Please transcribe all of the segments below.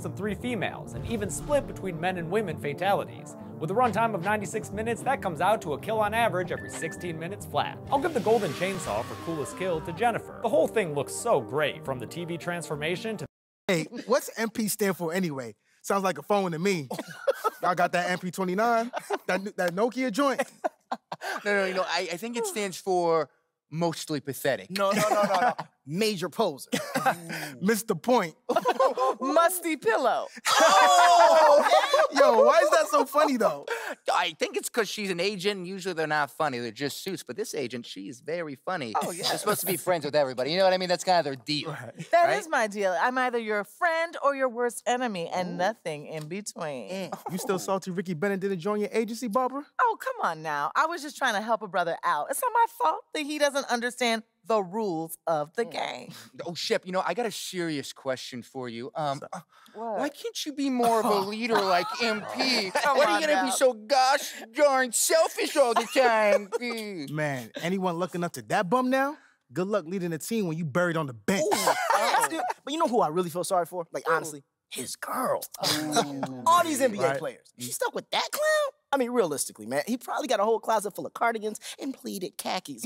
males and 3 females, and even split between men and women fatalities. With a runtime of 96 minutes, that comes out to a kill on average every 16 minutes flat. I'll give the golden chainsaw for coolest kill to Jennifer. The whole thing looks so great, from the TV transformation to... Hey, what's MP stand for anyway? Sounds like a phone to me. Y'all got that MP29? That Nokia joint? No, I think it stands for mostly pathetic. No. Major poser. Missed the point. Musty pillow. Oh! Yo, why is that so funny, though? I think it's because she's an agent. Usually they're not funny. They're just suits. But this agent, she's very funny. Oh, yeah. They're supposed to be friends with everybody. You know what I mean? That's kind of their deal. Right. That is my deal. I'm either your friend or your worst enemy, and nothing in between. You still salty Ricky Bennett didn't join your agency, Barbara? Oh, come on now. I was just trying to help a brother out. It's not my fault that he doesn't understand the rules of the game. Oh, Shep, I got a serious question for you. What? Why can't you be more of a leader like MP? Come Why are on you gonna now. be so gosh darn selfish all the time? Man, anyone looking up to that bum now? Good luck leading the team when you buried on the bench. But you know who I really feel sorry for? Like, honestly, his girl. All these NBA players. She stuck with that clown? I mean, realistically, man, he probably got a whole closet full of cardigans and pleated khakis.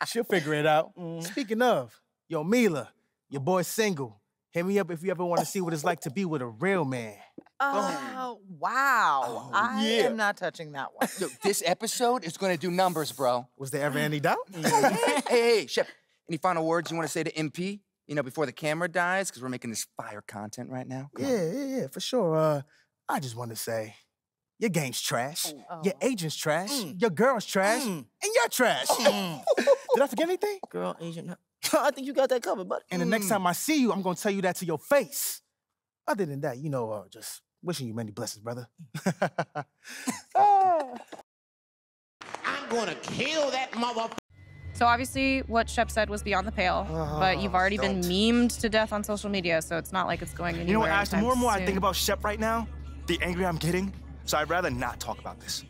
She'll figure it out. Speaking of, yo, Mila, your boy's single. Hit me up if you ever want to see what it's like to be with a real man. Oh, wow. I am not touching that one. So this episode is gonna do numbers, bro. Was there ever any doubt? Hey, Shep, any final words you want to say to MP? Before the camera dies, because we're making this fire content right now. Come on. Yeah, for sure. I just want to say, your game's trash, your agent's trash, your girl's trash, and you're trash. Did I forget anything? Girl, agent, I think you got that covered, buddy. And the next time I see you, I'm going to tell you that to your face. Other than that, just wishing you many blessings, brother. I'm gonna kill that motherfucker. So obviously what Shep said was beyond the pale, but you've already been memed to death on social media, so it's not like it's going anywhere. You know what, Ash, the more and more I soon. think about Shep right now, the angrier I'm getting, so I'd rather not talk about this.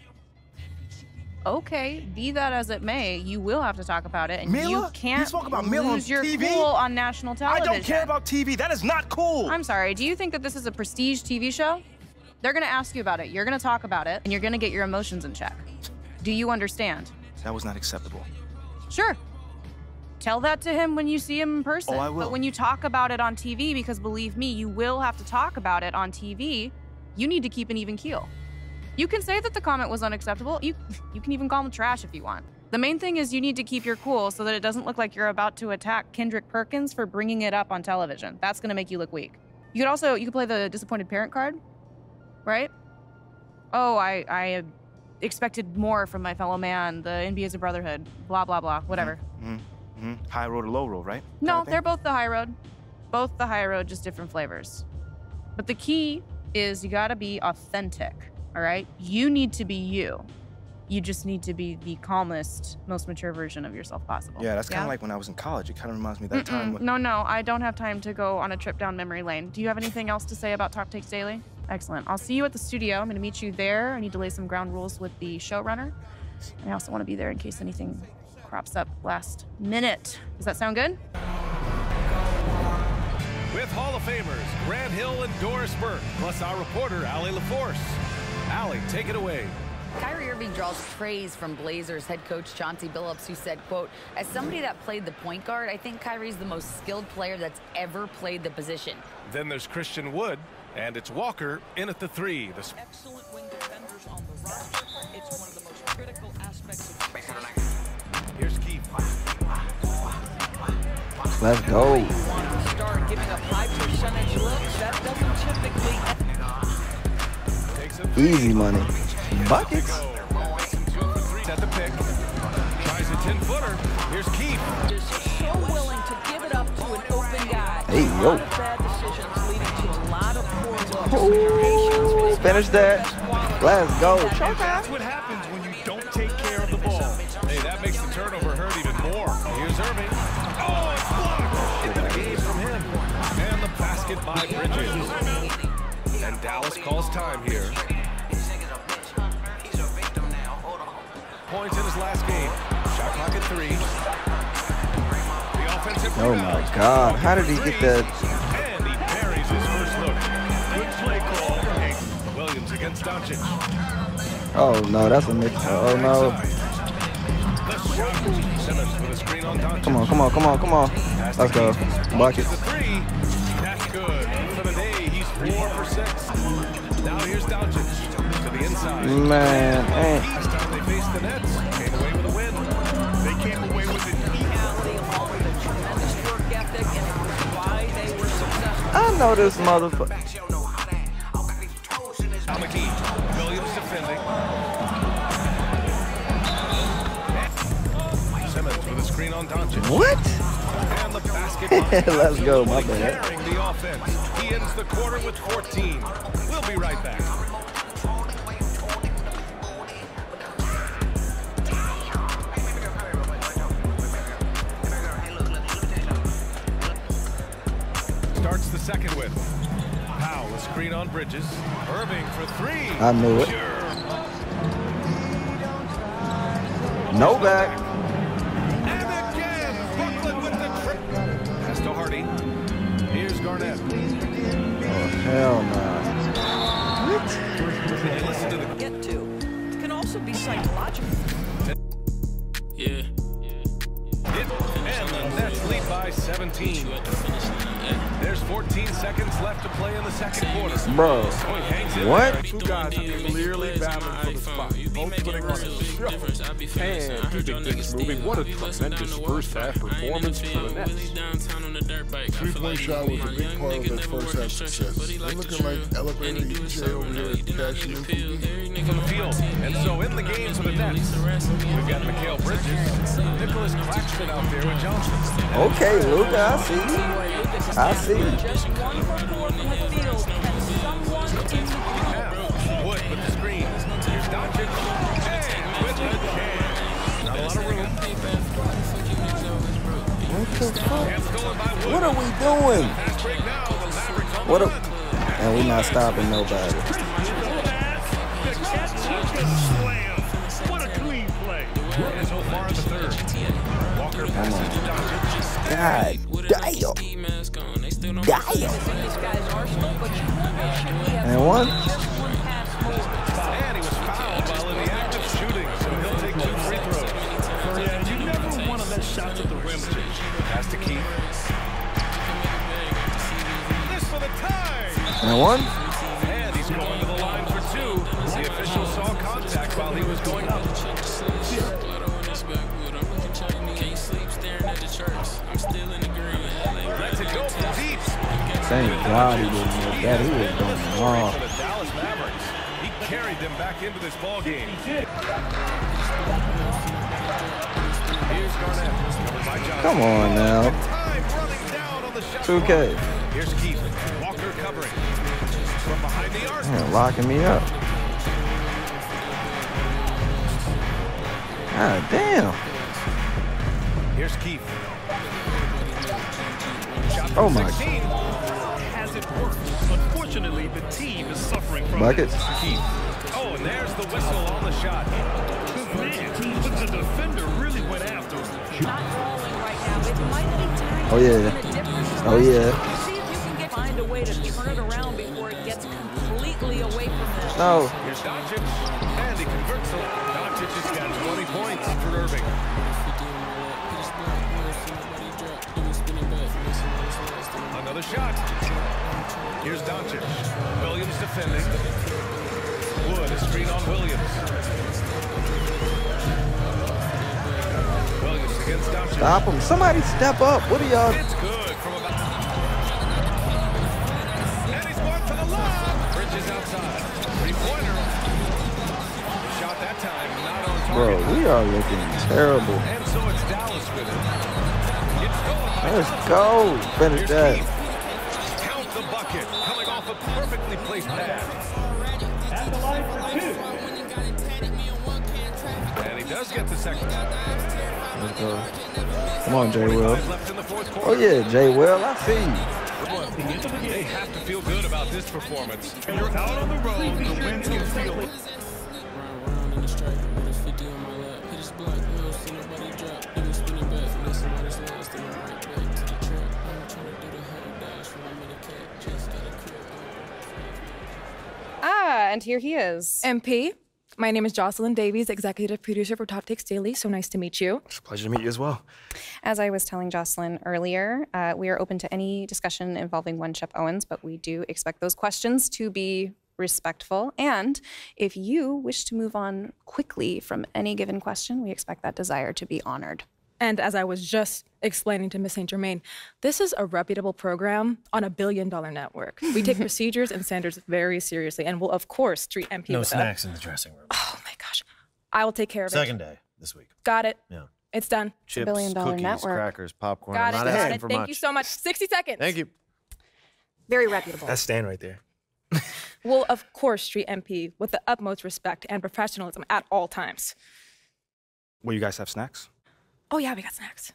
Okay, be that as it may, you will have to talk about it, and Mila? you can't You spoke about Mila on lose your TV? cool on national television. I don't care about TV. That is not cool. I'm sorry, do you think that this is a prestige TV show? They're gonna ask you about it, you're gonna talk about it, and you're gonna get your emotions in check. Do you understand? That was not acceptable. Sure. Tell that to him when you see him in person. Oh, I will. But when you talk about it on TV, because believe me, you will have to talk about it on TV, you need to keep an even keel. You can say that the comment was unacceptable. You can even call him trash if you want. The main thing is you need to keep your cool so that it doesn't look like you're about to attack Kendrick Perkins for bringing it up on television. That's gonna make you look weak. You could play the disappointed parent card, right? Oh, I expected more from my fellow man. The NBA is a brotherhood. Blah, blah, blah, whatever. High road or low road, right? No, they're both the high road. Both the high road, just different flavors. But the key is you gotta be authentic, all right? You need to be you. You just need to be the calmest, most mature version of yourself possible. Yeah, that's kind of like when I was in college. It kind of reminds me of that time when... No, I don't have time to go on a trip down memory lane. Do you have anything else to say about Top Takes Daily? Excellent. I'll see you at the studio. I'm gonna meet you there. I need to lay some ground rules with the showrunner. And I also wanna be there in case anything crops up last minute. Does that sound good? With Hall of Famers Grant Hill and Doris Burke, plus our reporter, Allie LaForce. Allie, take it away. Kyrie Irving draws praise from Blazers head coach Chauncey Billups, who said, quote, as somebody that played the point guard, I think Kyrie's the most skilled player that's ever played the position. Then there's Christian Wood, and it's Walker in at the 3. Excellent wing defenders on the roster. It's one of the most critical aspects of Here's Keith. Let's go. You want to start giving up high percentage looks. That doesn't typically. Easy money. Buckets. At the pick. Tries a 10-footer. Here's Keith. Is so willing to give it up to an open guy. Hey, A yo. lot of bad decisions leading to a lot of poor looks. Ooh, finish that. Let's go. That's what happens when you don't take care of the ball. Hey, that makes the turnover hurt even more. Here's Irving. Oh, it's blocked. Into the game from him. And the basket by Bridges. And Dallas calls time here. Points in his last game. Shot clock at 3. The offensive Oh my God. How did he get that? And he buries his first against Doncic. Oh no, that's a mix. Oh no. Simmons with a screen on Doncic. Come on, come on, come on, come on. Let's go. Buckets. The three. That's good. For the day, he's 4 for 6. Now here's Doncic to the inside. Man, ain't. Last time they faced the Nets, came away with a win. They came away with it. I know this motherfucker. Williams defending. Simmons with a screen on Doncic. What? And the basket. Let's go, my bad. Carrying the offense. He ends the quarter with 14. We'll be right back. Starts the second with Powell, a screen on Bridges. Irving for 3. I knew it. No back. And again, Brooklyn with the trip. Pass to Hardy. Here's Garnett. Oh, hell no. What? Get to. It can also be psychological. Yeah. And the Nets lead by 17. There's 14 seconds left to play in the second quarter. Bro, what? Two guys clearly battling for the spot. Both putting on a show. And keeping things moving. What a tremendous first half performance for the Nets. Three-point shot was a big part of their first half success. They're looking like elevator EJ over here, cashing in From the field. And so in the game for the Nets, we've got Mikal Bridges, Nicholas Claxton out there with Johnson. Okay, Luka, I see you. I see you. Wood with the screen. Here's Doncic. And with the jam. Not a lot of room. What the fuck? What are we doing? What a... And we not stopping nobody. What a clean play. And so far in the third. Walker passes to Doncic. God damn. Damn. And one. And he was fouled while in the act of shooting, so he'll take 2 free throws. And you never want to let shots at the rim. Pass to Keith. This for the tie. And one. And he's going to the line for 2. The official saw contact while he was going up. Thank God he didn't make that. He was going wrong. The Dallas Mavericks. He carried them back into this ball game. Here's Garnett. Come on now. 2K. Here's Keith. Walker covering. From behind the arc. Man, locking me up. God damn. Here's Keith. Oh my. Has it worked? Unfortunately, the team is suffering from Buckets. Keith. Oh, and there's the whistle on the shot. Man, but the defender really went after him. Oh yeah. Oh yeah. See if you can find a way to turn it around before it gets completely away from them. No. Here's Doncic, and he converts it. Doncic has got 20 points for Irving. Another shot. Here's Doncic. Williams defending. Wood, a screen on Williams. Williams against Doncic. Stop him. Somebody step up. What are y'all? It's good from about. And he's going for the lob. Bridges outside. 3-pointer. Shot that time. Not on target. Bro, we are looking terrible. And so it's Dallas with it. Let's go. Finish that. Count the bucket. Coming off a perfectly placed pass. At the line for 2. And he does get the second. Let's go. Come on, Jay Will. Oh yeah, Jay Will. I see you. They have to feel good about this performance. When you're out on the road, the winds can feel it. And here he is. MP, my name is Jocelyn Davies, executive producer for Top Takes Daily. So nice to meet you. It's a pleasure to meet you as well. As I was telling Jocelyn earlier, we are open to any discussion involving one Shep Owens, but we do expect those questions to be respectful. And if you wish to move on quickly from any given question, we expect that desire to be honored. And as I was just explaining to Miss St. Germain, this is a reputable program on $1 billion network. We take procedures and standards very seriously and will, of course, treat MP No with snacks in the dressing room. Oh, my gosh. I will take care of it. Second day this week. Got it. Yeah. It's done. Chips, $1 billion cookies, network. crackers, popcorn. Got it. I'm not Got asking it. for Thank much. you so much. 60 seconds. Thank you. Very reputable. That's Stan right there. We'll, of course, treat MP with the utmost respect and professionalism at all times. Will you guys have snacks? Oh, yeah, we got snacks.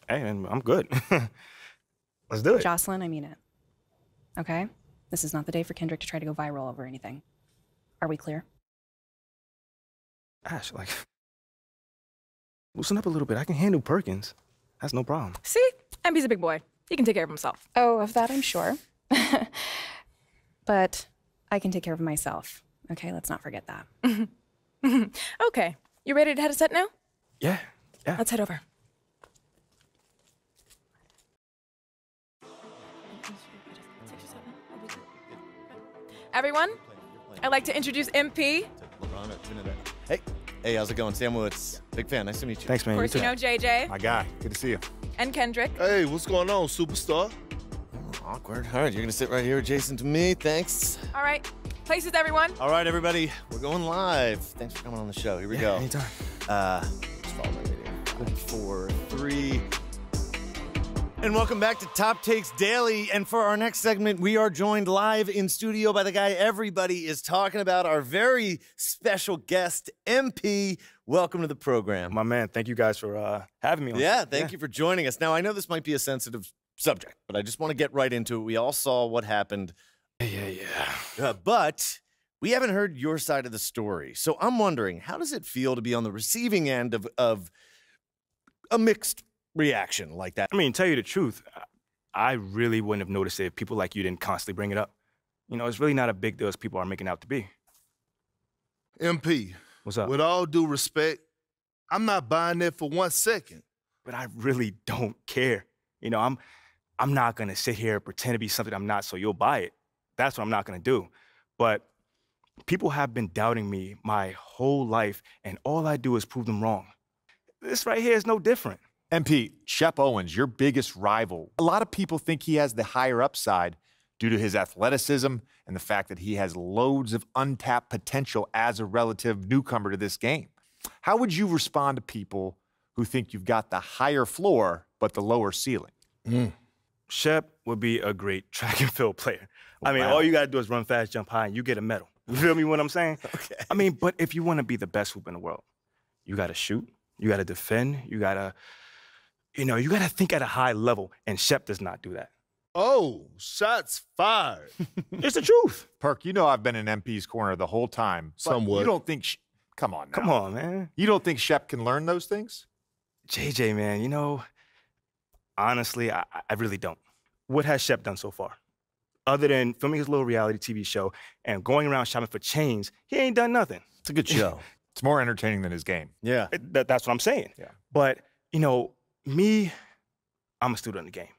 Hey, and I'm good. Let's do it. Jocelyn, I mean it. Okay? This is not the day for Kendrick to try to go viral over anything. Are we clear? Ash, like, loosen up a little bit. I can handle Perkins. That's no problem. See? MP's a big boy. He can take care of himself. Oh, of that I'm sure. But I can take care of myself. Okay, let's not forget that. Okay. You ready to head a set now? Yeah. Let's head over. Everyone, I'd like to introduce MP. Hey, how's it going? Sam Woods. Big fan. Nice to meet you. Thanks, man. Of course, you know JJ. My guy. Good to see you. And Kendrick. Hey, what's going on, superstar? Awkward. All right, you're gonna sit right here adjacent to me. Thanks. All right. Places, everyone. All right, everybody. We're going live. Thanks for coming on the show. Here we go. Anytime. Just follow my video. 4, 3. And welcome back to Top Takes Daily. And for our next segment, we are joined live in studio by the guy everybody is talking about, our very special guest, MP. Welcome to the program. My man, thank you guys for having me on. Yeah, thank you for joining us. Now, I know this might be a sensitive subject, but I just want to get right into it. We all saw what happened. But we haven't heard your side of the story. So I'm wondering, how does it feel to be on the receiving end of a mixed reaction like that? I mean, tell you the truth, I really wouldn't have noticed it if people like you didn't constantly bring it up. You know, it's really not a big deal as people are making out to be. MP. What's up? With all due respect, I'm not buying that for 1 second. But I really don't care. You know, I'm not gonna sit here and pretend to be something I'm not so you'll buy it. That's what I'm not gonna do. But people have been doubting me my whole life, and all I do is prove them wrong. This right here is no different. MP, Shep Owens, your biggest rival. A lot of people think he has the higher upside due to his athleticism and the fact that he has loads of untapped potential as a relative newcomer to this game. How would you respond to people who think you've got the higher floor but the lower ceiling? Shep would be a great track and field player. I mean, all you gotta do is run fast, jump high, and you get a medal. You feel me what I'm saying? Okay. I mean, but if you wanna be the best hoop in the world, you gotta shoot, you gotta defend, you gotta think at a high level, and Shep does not do that. Oh, shots fired. It's the truth. Perk, you know I've been in MP's corner the whole time. But Somewhat. You don't think, come on now. Come on, man. You don't think Shep can learn those things? JJ, man, you know, honestly, I really don't. What has Shep done so far? Other than filming his little reality TV show and going around shopping for chains, he ain't done nothing. It's a good show. It's more entertaining than his game. Yeah. That's what I'm saying. Yeah. But, you know, me, I'm a student of the game.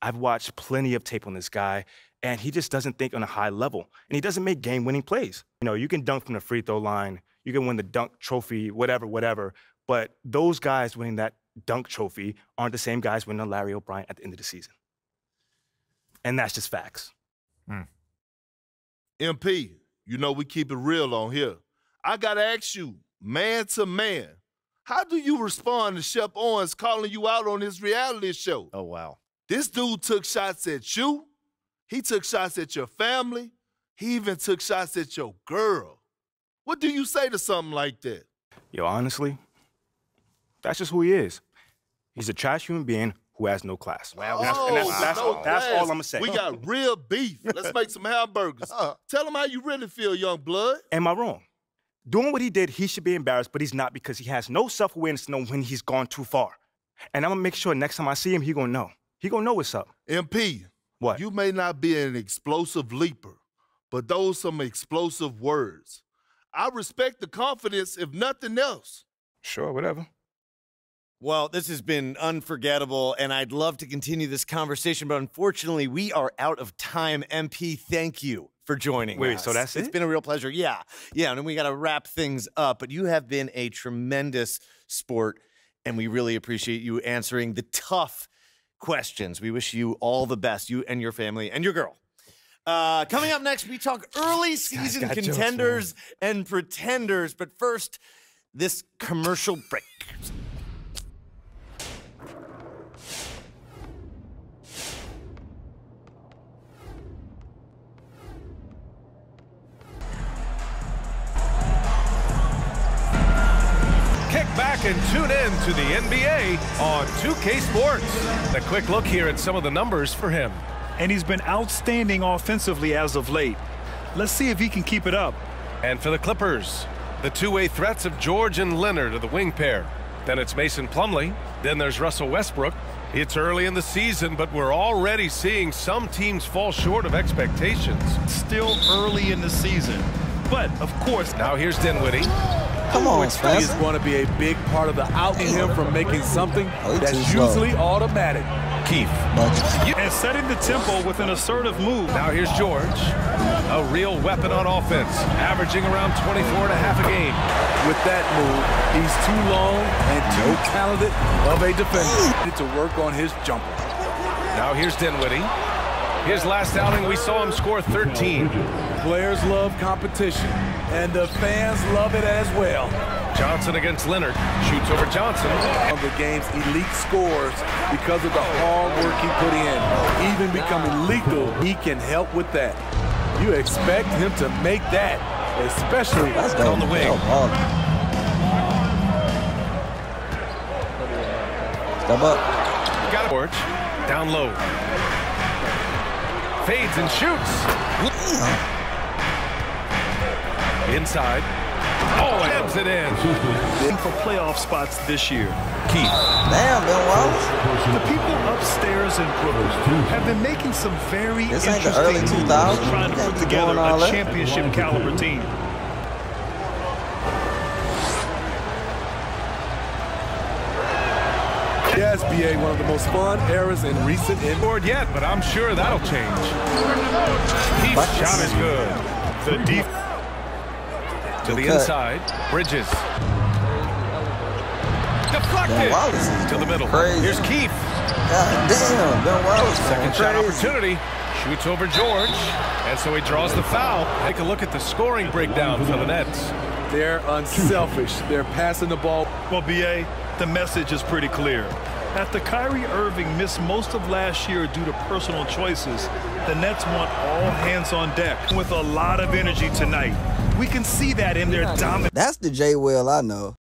I've watched plenty of tape on this guy, and he just doesn't think on a high level. And he doesn't make game-winning plays. You know, you can dunk from the free throw line, you can win the dunk trophy, whatever. But those guys winning that dunk trophy aren't the same guys winning a Larry O'Brien at the end of the season. And that's just facts. MP, you know we keep it real on here. I gotta ask you, man to man, how do you respond to Shep Owens calling you out on his reality show? Oh, wow. This dude took shots at you. He took shots at your family. He even took shots at your girl. What do you say to something like that? Yo, honestly, that's just who he is. He's a trash human being who has no class. Wow. That's all I'm gonna say. We got real beef. Let's make some hamburgers. Tell him how you really feel, young blood. Am I wrong? Doing what he did, he should be embarrassed, but he's not because he has no self-awareness to know when he's gone too far. And I'm gonna make sure next time I see him, he gonna know. He gonna know what's up. MP, what? You may not be an explosive leaper, but those some explosive words. I respect the confidence, if nothing else. Sure, whatever. Well, this has been unforgettable, and I'd love to continue this conversation, but unfortunately, we are out of time. MP, thank you for joining us. Wait, so that's it? It's been a real pleasure. Yeah, and then we got to wrap things up, but you have been a tremendous sport, and we really appreciate you answering the tough questions. We wish you all the best, you and your family and your girl. Coming up next, we talk early season contenders and pretenders, but first, this commercial break. Kick back and tune in to the NBA on 2K Sports. A quick look here at some of the numbers for him. And he's been outstanding offensively as of late. Let's see if he can keep it up. And for the Clippers, the two-way threats of George and Leonard are the wing pair. Then it's Mason Plumlee. Then there's Russell Westbrook. It's early in the season, but we're already seeing some teams fall short of expectations. Still early in the season. But, of course, now here's Dinwiddie. Come on, Which is going to be a big part of the outing him from making something that's usually automatic. Keith. And setting the tempo with an assertive move. Now here's George. A real weapon on offense, averaging around 24 and a half a game. With that move, he's too long and too talented of a defender. Need to work on his jumper. Now here's Dinwiddie. His last outing, we saw him score 13. Players love competition, and the fans love it as well. Johnson against Leonard. Shoots over Johnson. One of the game's elite scores because of the hard work he put in. Even becoming lethal, he can help with that. You expect him to make that, especially on the wing. Step up. Got it. George. Down low. Fades and shoots. Inside. Oh, heads it in. For playoff spots this year. Keith. Damn, Ben Wallace. The people upstairs in Brooklyn have been making some very interesting early moves 2000s. trying to put together a championship caliber team. The SBA, one of the most fun eras in recent board yet, but I'm sure that'll change. Keith's shot is good. The deep to the inside. Bridges. Deflected to the middle. Crazy. Here's Keith. God damn, Ben Wallace. Second shot opportunity. Shoots over George, and so he draws the foul. Take a look at the scoring breakdown for the Nets. They're unselfish. They're passing the ball. Well, BA, the message is pretty clear. After Kyrie Irving missed most of last year due to personal choices, the Nets want all hands on deck with a lot of energy tonight. We can see that in their dominance. That's the J. Will I know.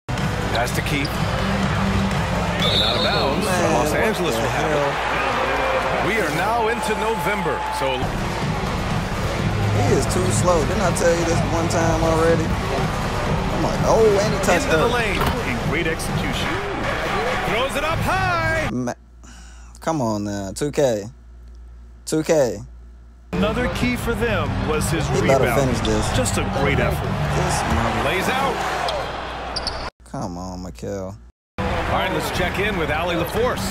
Pass to Keith. And out of bounds. Los Angeles will have it. We are now into November, so he is too slow. Didn't I tell you this one time already? I'm like, oh, and he touched into the up. lane. In great execution. Throws it up high. Come on now, 2K. 2K. Another key for them was his He rebound. better finish this. Just a great effort. Lays out. Come on, Mikal. All right, let's check in with Allie LaForce.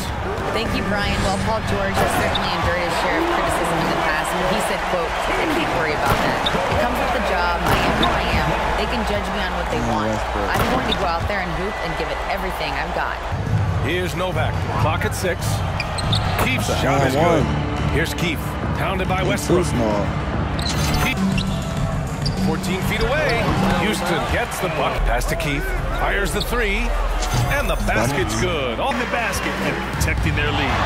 Thank you, Brian. Well, Paul George has certainly endured his share of criticism in the past, but he said, quote, I can't worry about that. It comes with the job. I am who I am. They can judge me on what they want. I'm going to go out there and hoop and give it everything I've got. Here's Novak. Clock at 6. Keith's shot is good. Here's Keith. Pounded by Westbrook. 14 feet away. Houston gets the bucket. Pass to Keith. Fires the 3. And the basket's good. On the basket and protecting their lead.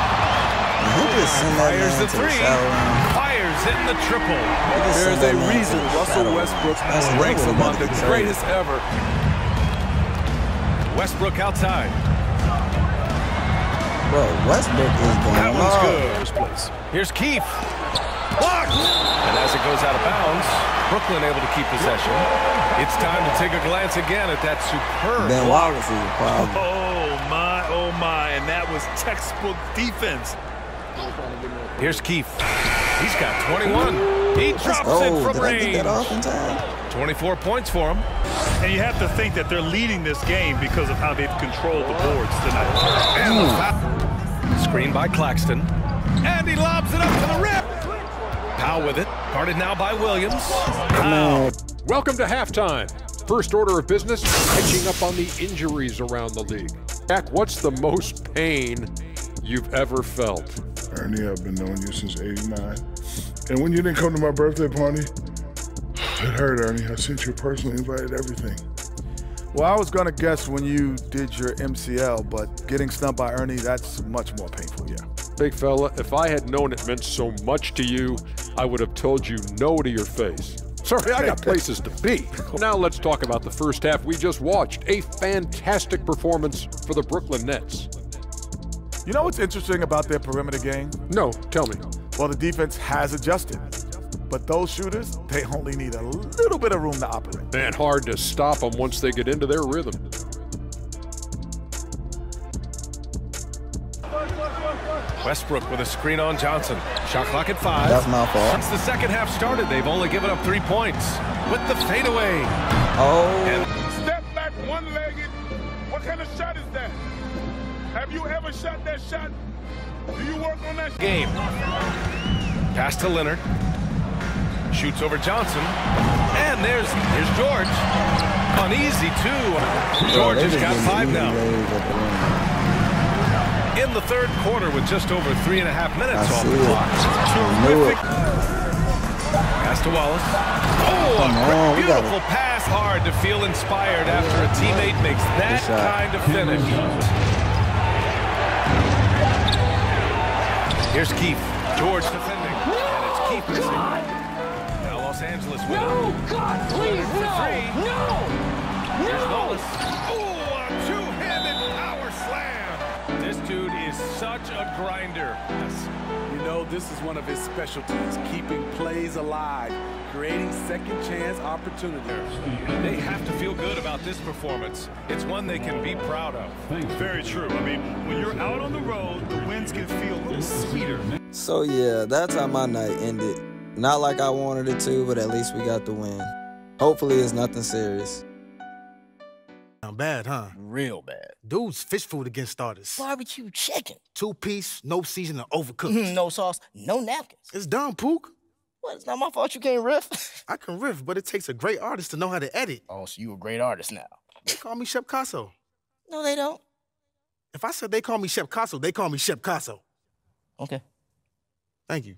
Fires the 3. Fires in the triple. There's a reason Russell Westbrook ranks among the greatest ever. Westbrook outside. Bro, Westbrook is going That one's off. good. First place. Here's Keith. Blocked. And as it goes out of bounds, Brooklyn able to keep possession. It's time to take a glance again at that superb Ben block. Wallace is a problem. Oh my, and that was textbook defense. Here's Keith. He's got 21. He drops it from range. 24 points for him. And you have to think that they're leading this game because of how they've controlled the boards tonight. And the foul. Screen by Claxton. And he lobs it up to the rim. Powell with it. Guarded now by Williams. Welcome to halftime. First order of business, catching up on the injuries around the league. Jack, what's the most pain you've ever felt? Ernie, I've been knowing you since '89. And when you didn't come to my birthday party, it hurt, Ernie. I sent you a personally invited everything. Well, I was going to guess when you did your MCL, but getting stumped by Ernie, that's much more painful, yeah. Big fella, if I had known it meant so much to you, I would have told you no to your face. Sorry, I got places to be. Now let's talk about the first half we just watched. A fantastic performance for the Brooklyn Nets. You know what's interesting about their perimeter game? No, tell me. Well, the defense has adjusted. But those shooters, they only need a little bit of room to operate. And hard to stop them once they get into their rhythm. Westbrook with a screen on Johnson. Shot clock at 5. That's my fault. Since the second half started, they've only given up 3 points. With the fadeaway. Step back one-legged. What kind of shot is that? Have you ever shot that shot? Do you work on that Game. Pass to Leonard. Shoots over Johnson. And here's George. Uneasy, too. George has got 5 now. In the third quarter with just over 3.5 minutes off the clock. Terrific. Pass to Wallace. Oh, a beautiful pass. Hard to feel inspired after a teammate makes that kind of finish. Here's Keith. George defending. And it's Keith missing. Now Los Angeles with it. No, God, please, no. No. Here's Wallace. Oh, a two-handed power slam. This dude is such a grinder. Yes. You know, this is one of his specialties, keeping plays alive, creating second chance opportunities. They have to feel good about this performance. It's one they can be proud of. Very true. I mean, when you're out on the road, the wins can feel a little sweeter. So yeah, that's how my night ended. Not like I wanted it to, but at least we got the win. Hopefully it's nothing serious. Sound bad, huh? Real bad. Dude's fish food against starters. Barbecue chicken. 2-piece, no seasoning, overcooked. No sauce, no napkins. It's done, Pook. What, it's not my fault you can't riff? I can riff, but it takes a great artist to know how to edit. Oh, so you a great artist now. They call me Shep Casso. No, they don't. If I said they call me Shep Casso, they call me Shep Casso. Okay. Thank you.